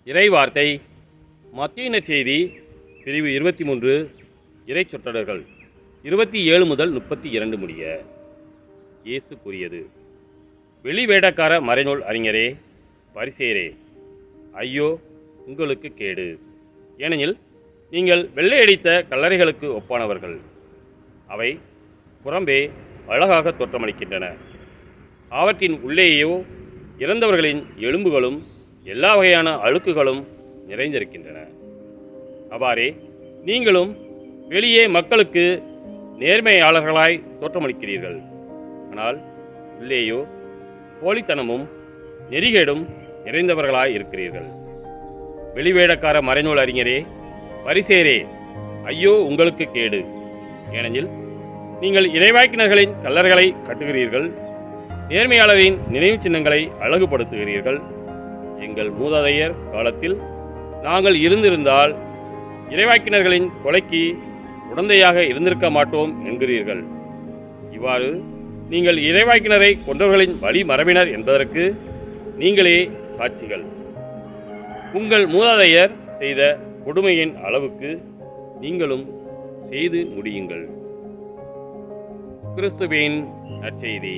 இறைவார்த்தை மத்தேயு நற்செய்தி பிரிவு 23 இறை சொற்றொடர்கள் 27 முதல் 32 முடிய. இயேசு கூறியது: வெளிவேடக்கார மறைநூல் அறிஞரே, பரிசேயரே, ஐயோ உங்களுக்கு கேடு! ஏனெனில் நீங்கள் வெள்ளையடித்த கல்லறைகளுக்கு ஒப்பானவர்கள். அவை புறம்பே அழகாக தோற்றமளிக்கின்றன, அவற்றின் உள்ளேயோ இறந்தவர்களின் எலும்புகளும் எல்லா வகையான அழுக்குகளும் நிறைந்திருக்கின்றன. அவ்வாறே நீங்களும் வெளியே மக்களுக்கு நேர்மையாளர்களாய் தோற்றமளிக்கிறீர்கள், ஆனால் உள்ளேயோ போலித்தனமும் நெறிகேடும் நிறைந்தவர்களாய் இருக்கிறீர்கள். வெளிவேடக்கார மறைநூல் அறிஞரே, பரிசேயரே, ஐயோ உங்களுக்கு கேடு! ஏனெனில் நீங்கள் இறைவாக்கினர்களின் கல்லறைகளை கட்டுகிறீர்கள், நேர்மையாளரின் நினைவு சின்னங்களை அழகுபடுத்துகிறீர்கள். எங்கள் மூதாதையர் காலத்தில் நாங்கள் இருந்திருந்தால் இறைவாக்கினர்களின் கொலைக்கு உடந்தையாக இருந்திருக்க மாட்டோம் என்கிறீர்கள். இவ்வாறு நீங்கள் இறைவாக்கினரை கொன்றவர்களின் வழி மரபினர் என்பதற்கு நீங்களே சாட்சிகள். உங்கள் மூதாதையர் செய்த கொடுமையின் அளவுக்கு நீங்களும் செய்து முடியுங்கள். கிறிஸ்துவின் நற்செய்தி.